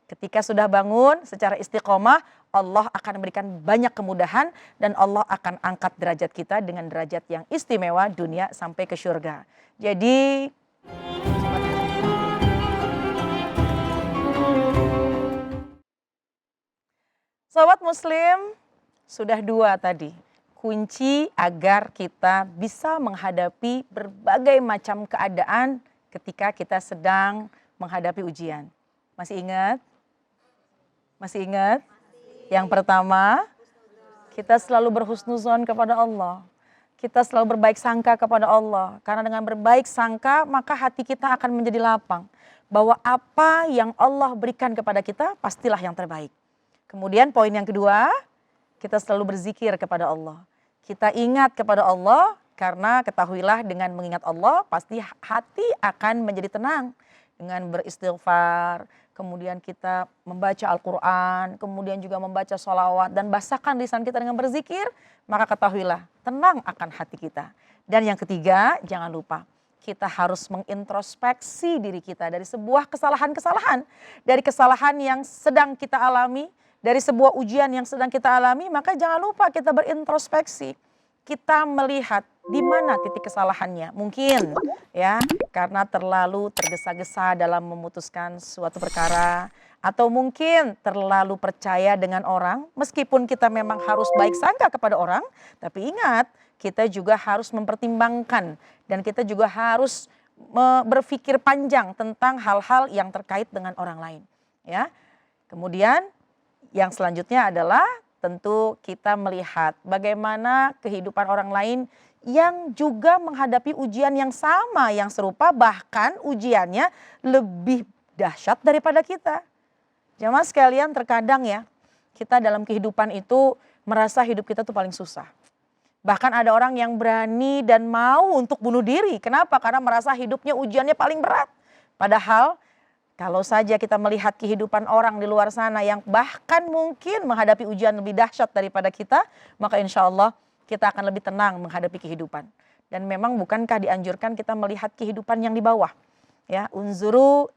Ketika sudah bangun secara istiqomah, Allah akan memberikan banyak kemudahan dan Allah akan angkat derajat kita dengan derajat yang istimewa dunia sampai ke surga. Jadi sobat muslim, sudah 2 tadi. Kunci agar kita bisa menghadapi berbagai macam keadaan ketika kita sedang menghadapi ujian. Masih ingat? Masih ingat? Yang pertama, kita selalu berhusnuzon kepada Allah. Kita selalu berbaik sangka kepada Allah. Karena dengan berbaik sangka, maka hati kita akan menjadi lapang. Bahwa apa yang Allah berikan kepada kita, pastilah yang terbaik. Kemudian poin yang kedua, kita selalu berzikir kepada Allah. Kita ingat kepada Allah, karena ketahuilah dengan mengingat Allah, pasti hati akan menjadi tenang. Dengan beristighfar, kemudian kita membaca Al-Quran, kemudian juga membaca sholawat, dan basahkan lisan kita dengan berzikir, maka ketahuilah tenang akan hati kita. Dan yang ketiga, jangan lupa, kita harus mengintrospeksi diri kita dari sebuah kesalahan-kesalahan. Dari kesalahan yang sedang kita alami, dari sebuah ujian yang sedang kita alami, maka jangan lupa kita berintrospeksi. Kita melihat di mana titik kesalahannya. Mungkin ya karena terlalu tergesa-gesa dalam memutuskan suatu perkara, atau mungkin terlalu percaya dengan orang, meskipun kita memang harus baik sangka kepada orang, tapi ingat kita juga harus mempertimbangkan dan kita juga harus berpikir panjang tentang hal-hal yang terkait dengan orang lain. Ya, kemudian yang selanjutnya adalah tentu kita melihat bagaimana kehidupan orang lain yang juga menghadapi ujian yang sama, yang serupa, bahkan ujiannya lebih dahsyat daripada kita. Jamaah sekalian, terkadang ya kita dalam kehidupan itu merasa hidup kita tuh paling susah. Bahkan ada orang yang berani dan mau untuk bunuh diri. Kenapa? Karena merasa hidupnya ujiannya paling berat. Padahal kalau saja kita melihat kehidupan orang di luar sana yang bahkan mungkin menghadapi ujian lebih dahsyat daripada kita, maka insya Allah kita akan lebih tenang menghadapi kehidupan. Dan memang bukankah dianjurkan kita melihat kehidupan yang di bawah? Ya, unzuru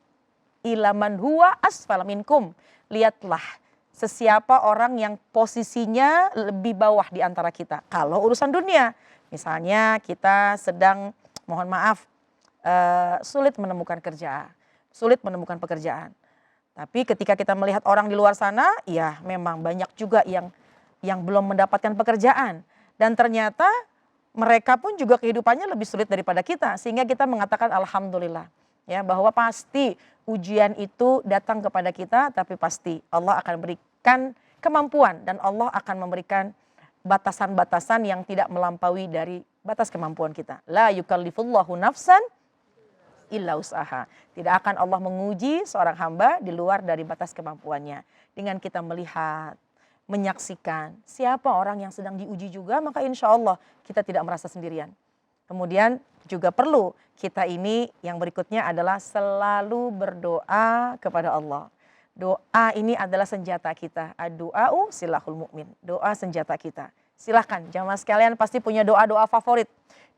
ilaman huwa asfala minkum. Lihatlah sesiapa orang yang posisinya lebih bawah di antara kita. Kalau urusan dunia, misalnya kita sedang, mohon maaf, sulit menemukan kerja. Sulit menemukan pekerjaan. Tapi ketika kita melihat orang di luar sana, ya memang banyak juga yang belum mendapatkan pekerjaan. Dan ternyata mereka pun juga kehidupannya lebih sulit daripada kita. Sehingga kita mengatakan alhamdulillah. Ya, bahwa pasti ujian itu datang kepada kita, tapi pasti Allah akan berikan kemampuan. Dan Allah akan memberikan batasan-batasan yang tidak melampaui dari batas kemampuan kita. La yukallifullahu nafsan illa usaha. Tidak akan Allah menguji seorang hamba di luar dari batas kemampuannya. Dengan kita melihat, menyaksikan siapa orang yang sedang diuji juga, maka insya Allah kita tidak merasa sendirian. Kemudian juga perlu kita ini yang berikutnya adalah selalu berdoa kepada Allah. Doa ini adalah senjata kita. Ad-du'a'u silahul mu'min. Doa senjata kita. Silahkan, jamaah sekalian pasti punya doa-doa favorit.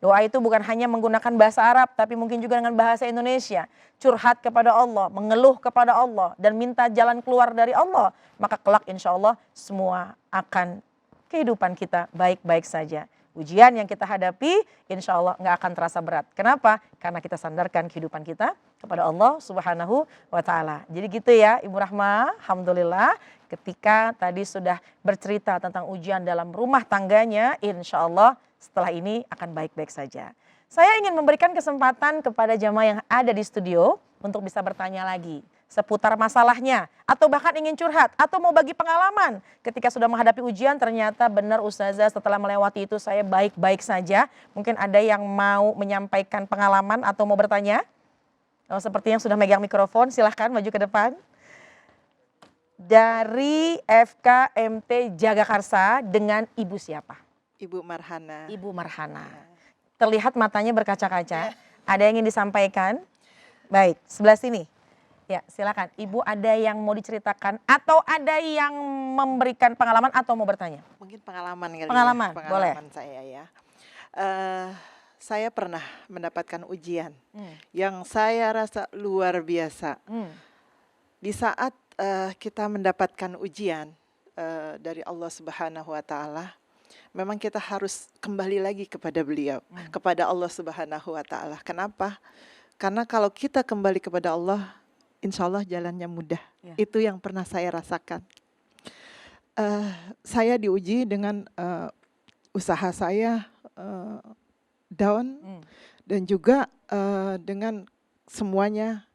Doa itu bukan hanya menggunakan bahasa Arab, tapi mungkin juga dengan bahasa Indonesia. Curhat kepada Allah, mengeluh kepada Allah, dan minta jalan keluar dari Allah. Maka kelak insya Allah semua akan kehidupan kita baik-baik saja. Ujian yang kita hadapi insya Allah nggak akan terasa berat. Kenapa? Karena kita sandarkan kehidupan kita kepada Allah Subhanahu wa Ta'ala. Jadi gitu ya Ibu Rahma, alhamdulillah ketika tadi sudah bercerita tentang ujian dalam rumah tangganya, insya Allah setelah ini akan baik-baik saja. Saya ingin memberikan kesempatan kepada jamaah yang ada di studio untuk bisa bertanya lagi seputar masalahnya, atau bahkan ingin curhat, atau mau bagi pengalaman ketika sudah menghadapi ujian ternyata benar Ustazah setelah melewati itu saya baik-baik saja. Mungkin ada yang mau menyampaikan pengalaman atau mau bertanya. Oh, seperti yang sudah megang mikrofon, silahkan maju ke depan. Dari FKMT Jagakarsa dengan Ibu siapa? Ibu Marhana. Ibu Marhana. Terlihat matanya berkaca-kaca. Ada yang ingin disampaikan? Baik, sebelah sini. Ya, silakan. Ibu ada yang mau diceritakan atau ada yang memberikan pengalaman atau mau bertanya? Mungkin pengalaman kali Pengalaman, ya. boleh. Pengalaman saya ya. Saya pernah mendapatkan ujian yang saya rasa luar biasa. Di saat kita mendapatkan ujian dari Allah Subhanahu wa taala, memang kita harus kembali lagi kepada beliau, kepada Allah Subhanahu wa taala. Kenapa? Karena kalau kita kembali kepada Allah, insya Allah jalannya mudah. Ya. Itu yang pernah saya rasakan. Saya diuji dengan usaha saya down, dan juga dengan semuanya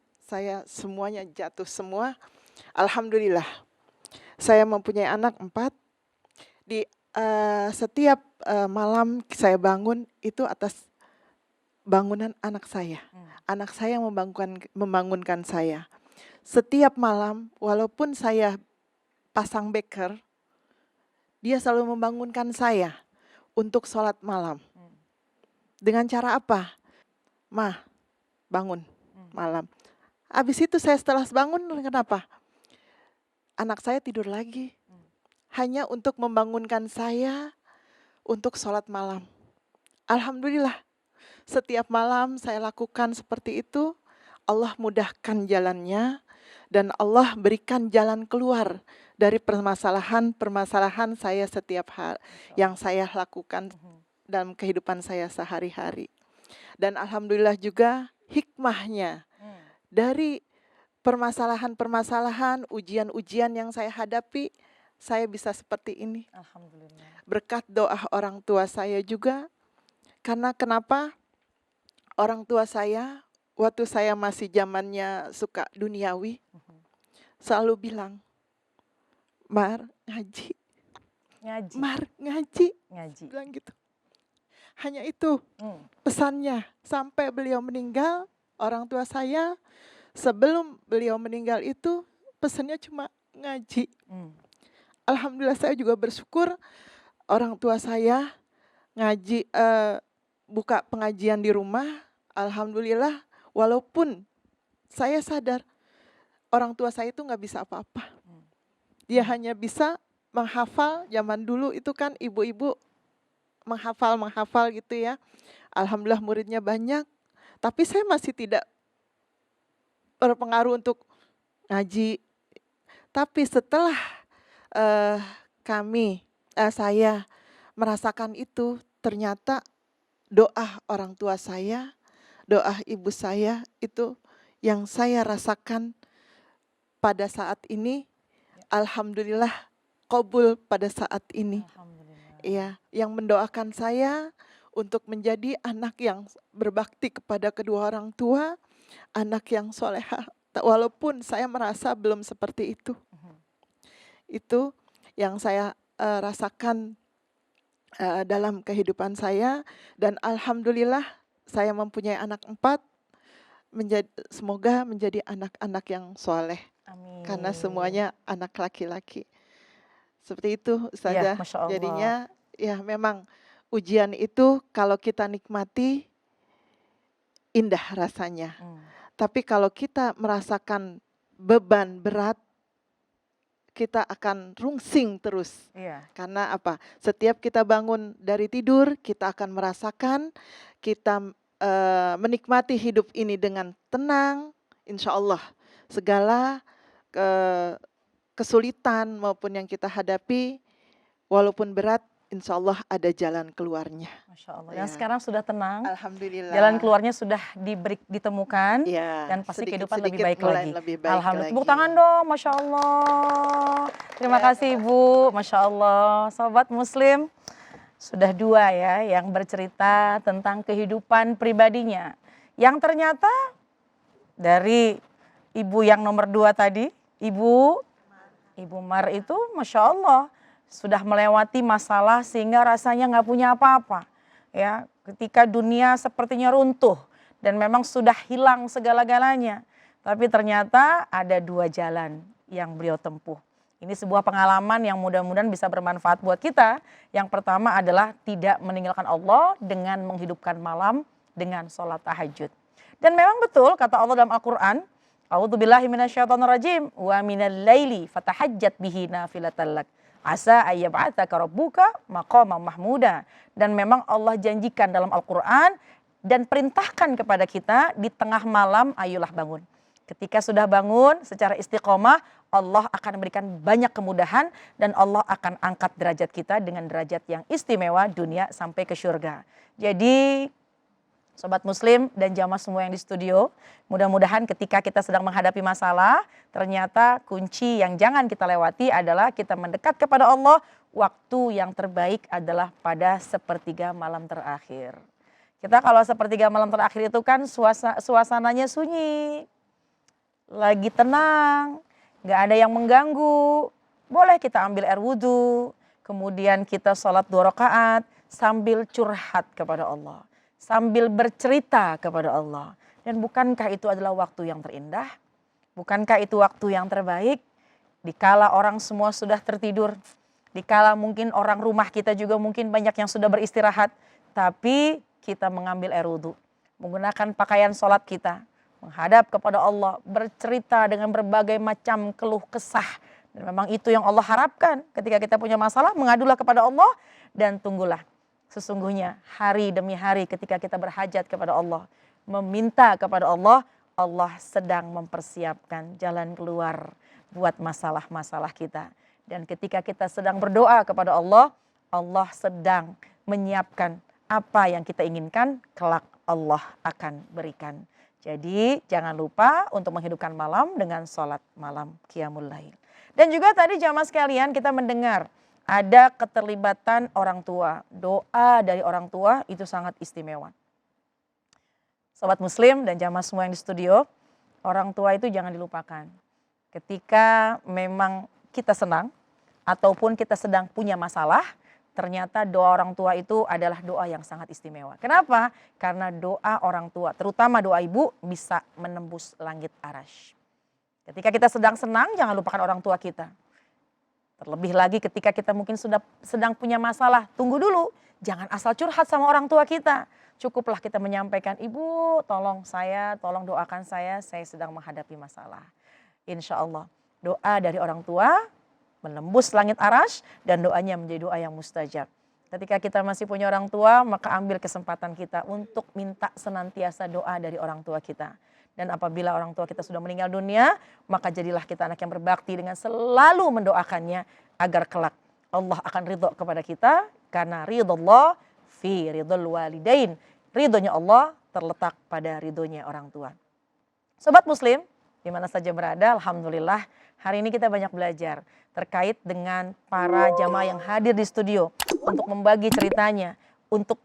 jatuh semua. Alhamdulillah, saya mempunyai anak 4. Di setiap malam saya bangun itu atas bangunan anak saya. Anak saya yang membangunkan saya. Setiap malam, walaupun saya pasang beker, dia selalu membangunkan saya untuk sholat malam. Dengan cara apa? Mah, bangun malam. Habis itu saya setelah bangun, kenapa? Anak saya tidur lagi. Hanya untuk membangunkan saya untuk sholat malam. Alhamdulillah, setiap malam saya lakukan seperti itu. Allah mudahkan jalannya, dan Allah berikan jalan keluar dari permasalahan saya setiap hari yang saya lakukan dalam kehidupan saya sehari-hari. Dan alhamdulillah juga hikmahnya dari permasalahan-permasalahan, ujian-ujian yang saya hadapi, saya bisa seperti ini. Alhamdulillah. Berkat doa orang tua saya juga. Karena kenapa? Orang tua saya, waktu saya masih zamannya suka duniawi, selalu bilang, Mar, ngaji. Ngaji. Mar, ngaji. Ngaji. Bilang gitu. Hanya itu pesannya. Sampai beliau meninggal, orang tua saya, sebelum beliau meninggal itu, pesannya cuma ngaji. Alhamdulillah, saya juga bersyukur orang tua saya ngaji, buka pengajian di rumah. Alhamdulillah, walaupun saya sadar orang tua saya itu nggak bisa apa-apa. Dia hanya bisa menghafal. Zaman dulu itu kan ibu-ibu menghafal gitu ya. Alhamdulillah muridnya banyak. Tapi saya masih tidak berpengaruh untuk ngaji. Tapi setelah saya merasakan itu, ternyata doa orang tua saya, doa ibu saya itu yang saya rasakan pada saat ini. Alhamdulillah qabul pada saat ini. Ya, yang mendoakan saya untuk menjadi anak yang berbakti kepada kedua orang tua, anak yang solehah, walaupun saya merasa belum seperti itu. Itu yang saya rasakan dalam kehidupan saya, dan alhamdulillah saya mempunyai anak 4, semoga menjadi anak-anak yang soleh. Amin. Karena semuanya anak laki-laki. Seperti itu Ustazah. Ya, jadinya ya memang ujian itu kalau kita nikmati indah rasanya. Tapi kalau kita merasakan beban berat, kita akan rungsing terus. Karena apa? Setiap kita bangun dari tidur, kita akan merasakan, kita menikmati hidup ini dengan tenang. Insya Allah segala kesulitan maupun yang kita hadapi, walaupun berat, insya Allah ada jalan keluarnya. Masya Allah. Yang sekarang sudah tenang. Alhamdulillah. Jalan keluarnya sudah ditemukan. Ya, dan pasti kehidupan sedikit lebih baik lagi. Alhamdulillah. Lagi. Tepuk tangan dong, Masya Allah. Terima kasih Ibu, Masya Allah. Sobat Muslim, sudah 2 ya yang bercerita tentang kehidupan pribadinya. Yang ternyata dari Ibu yang nomor 2 tadi, Ibu Mar itu Masya Allah sudah melewati masalah sehingga rasanya nggak punya apa-apa. Ya, ketika dunia sepertinya runtuh dan memang sudah hilang segala-galanya. Tapi ternyata ada 2 jalan yang beliau tempuh. Ini sebuah pengalaman yang mudah-mudahan bisa bermanfaat buat kita. Yang pertama adalah tidak meninggalkan Allah dengan menghidupkan malam dengan sholat tahajud. Dan memang betul kata Allah dalam Al-Quran, A'udzubillahi minasyaitonirrajim wa minal laili fatahajjat bihi nafilatan lak asa ayyab'atsaka rabbuka maqaman mahmuda. Dan memang Allah janjikan dalam Al-Quran dan perintahkan kepada kita di tengah malam ayolah bangun. Ketika sudah bangun secara istiqomah, Allah akan memberikan banyak kemudahan dan Allah akan angkat derajat kita dengan derajat yang istimewa dunia sampai ke surga. Jadi Sobat Muslim dan jamaah semua yang di studio, mudah-mudahan ketika kita sedang menghadapi masalah, ternyata kunci yang jangan kita lewati adalah kita mendekat kepada Allah. Waktu yang terbaik adalah pada sepertiga malam terakhir. Kita kalau sepertiga malam terakhir itu kan suasananya sunyi, lagi tenang, nggak ada yang mengganggu. Boleh kita ambil air wudhu, kemudian kita sholat 2 rakaat sambil curhat kepada Allah, sambil bercerita kepada Allah. Dan bukankah itu adalah waktu yang terindah? Bukankah itu waktu yang terbaik? Dikala orang semua sudah tertidur, dikala mungkin orang rumah kita juga mungkin banyak yang sudah beristirahat, tapi kita mengambil air wudhu, menggunakan pakaian sholat kita, menghadap kepada Allah, bercerita dengan berbagai macam keluh kesah. Dan memang itu yang Allah harapkan ketika kita punya masalah, mengadulah kepada Allah dan tunggulah. Sesungguhnya hari demi hari ketika kita berhajat kepada Allah, meminta kepada Allah, Allah sedang mempersiapkan jalan keluar buat masalah-masalah kita. Dan ketika kita sedang berdoa kepada Allah, Allah sedang menyiapkan apa yang kita inginkan, kelak Allah akan berikan. Jadi jangan lupa untuk menghidupkan malam dengan sholat malam qiyamul lail. Dan juga tadi jamaah sekalian kita mendengar ada keterlibatan orang tua. Doa dari orang tua itu sangat istimewa. Sobat Muslim dan jamaah semua yang di studio, orang tua itu jangan dilupakan. Ketika memang kita senang ataupun kita sedang punya masalah, ternyata doa orang tua itu adalah doa yang sangat istimewa. Kenapa? Karena doa orang tua, terutama doa ibu, bisa menembus langit arasy. Ketika kita sedang senang, jangan lupakan orang tua kita. Terlebih lagi ketika kita mungkin sudah sedang punya masalah, tunggu dulu. Jangan asal curhat sama orang tua kita. Cukuplah kita menyampaikan, ibu tolong doakan saya sedang menghadapi masalah. Insya Allah doa dari orang tua menembus langit arasy dan doanya menjadi doa yang mustajab. Ketika kita masih punya orang tua, maka ambil kesempatan kita untuk minta senantiasa doa dari orang tua kita. Dan apabila orang tua kita sudah meninggal dunia, maka jadilah kita anak yang berbakti dengan selalu mendoakannya agar kelak Allah akan ridho kepada kita, karena ridho Allah fi ridhol walidain. Ridhonya Allah terletak pada ridhonya orang tua. Sobat Muslim, di mana saja berada, alhamdulillah hari ini kita banyak belajar terkait dengan para jamaah yang hadir di studio untuk membagi ceritanya, untuk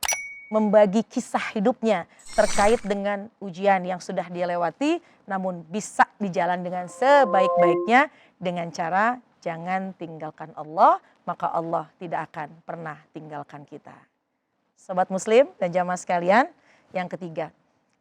membagi kisah hidupnya terkait dengan ujian yang sudah dia lewati, namun bisa dijalan dengan sebaik-baiknya dengan cara jangan tinggalkan Allah, maka Allah tidak akan pernah tinggalkan kita. Sobat Muslim dan jamaah sekalian, yang ketiga,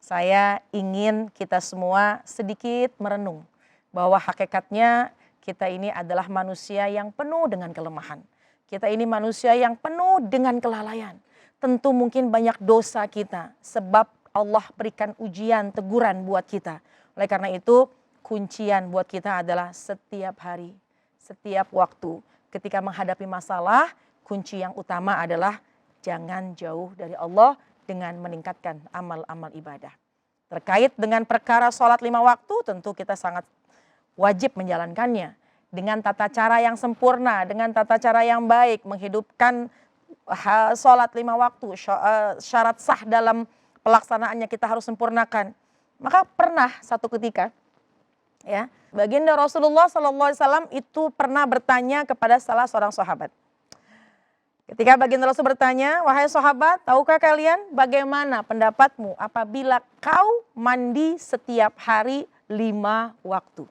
saya ingin kita semua sedikit merenung bahwa hakikatnya kita ini adalah manusia yang penuh dengan kelemahan. Kita ini manusia yang penuh dengan kelalaian. Tentu mungkin banyak dosa kita sebab Allah berikan ujian, teguran buat kita. Oleh karena itu kuncian buat kita adalah setiap hari, setiap waktu. Ketika menghadapi masalah, kunci yang utama adalah jangan jauh dari Allah dengan meningkatkan amal-amal ibadah. Terkait dengan perkara sholat 5 waktu tentu kita sangat wajib menjalankannya dengan tata cara yang sempurna, dengan tata cara yang baik, menghidupkan sholat 5 waktu, syarat sah dalam pelaksanaannya kita harus sempurnakan. Maka pernah satu ketika, ya, baginda Rasulullah SAW itu pernah bertanya kepada salah seorang sahabat. Ketika baginda Rasul bertanya, wahai sahabat, tahukah kalian bagaimana pendapatmu apabila kau mandi setiap hari 5 waktu?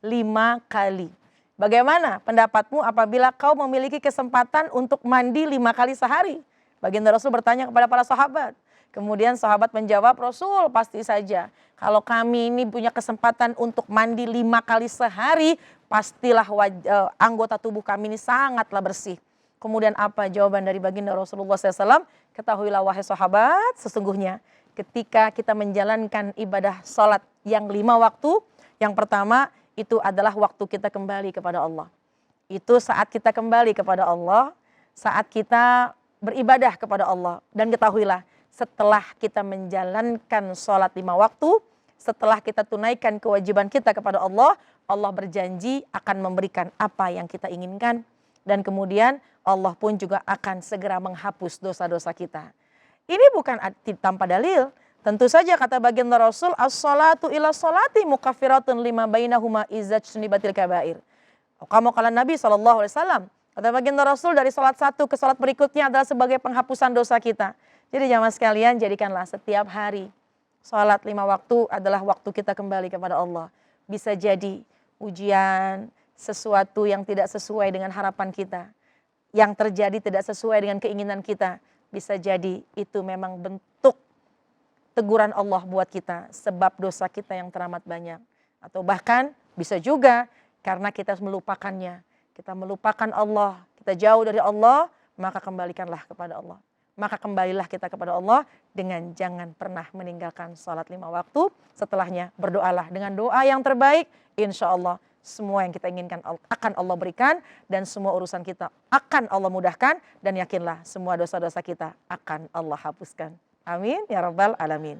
5 kali. Bagaimana pendapatmu apabila kau memiliki kesempatan untuk mandi 5 kali sehari? Baginda Rasul bertanya kepada para sahabat. Kemudian sahabat menjawab, Rasul pasti saja. Kalau kami ini punya kesempatan untuk mandi 5 kali sehari, pastilah anggota tubuh kami ini sangatlah bersih. Kemudian apa jawaban dari baginda Rasulullah SAW? Ketahuilah wahai sahabat, sesungguhnya ketika kita menjalankan ibadah sholat yang 5 waktu, yang pertama itu adalah waktu kita kembali kepada Allah. Itu saat kita kembali kepada Allah, saat kita beribadah kepada Allah. Dan ketahuilah setelah kita menjalankan sholat 5 waktu, setelah kita tunaikan kewajiban kita kepada Allah, Allah berjanji akan memberikan apa yang kita inginkan. Dan kemudian Allah pun juga akan segera menghapus dosa-dosa kita. Ini bukan tanpa dalil. Tentu saja kata baginda Rasul, as-salatu ila salati mukaffiratun lima bainahuma izaj sunibatil kabair. Kamu kala Nabi SAW, kata baginda Rasul, dari salat satu ke salat berikutnya adalah sebagai penghapusan dosa kita. Jadi jamaah sekalian, jadikanlah setiap hari salat 5 waktu adalah waktu kita kembali kepada Allah. Bisa jadi ujian, sesuatu yang tidak sesuai dengan harapan kita, yang terjadi tidak sesuai dengan keinginan kita, bisa jadi itu memang bentuk teguran Allah buat kita, sebab dosa kita yang teramat banyak. Atau bahkan bisa juga karena kita melupakannya, kita melupakan Allah, kita jauh dari Allah, maka kembalikanlah kepada Allah. Maka kembalilah kita kepada Allah dengan jangan pernah meninggalkan salat 5 waktu. Setelahnya berdoalah dengan doa yang terbaik, insya Allah semua yang kita inginkan akan Allah berikan, dan semua urusan kita akan Allah mudahkan, dan yakinlah semua dosa-dosa kita akan Allah hapuskan. Amin ya rabbal alamin.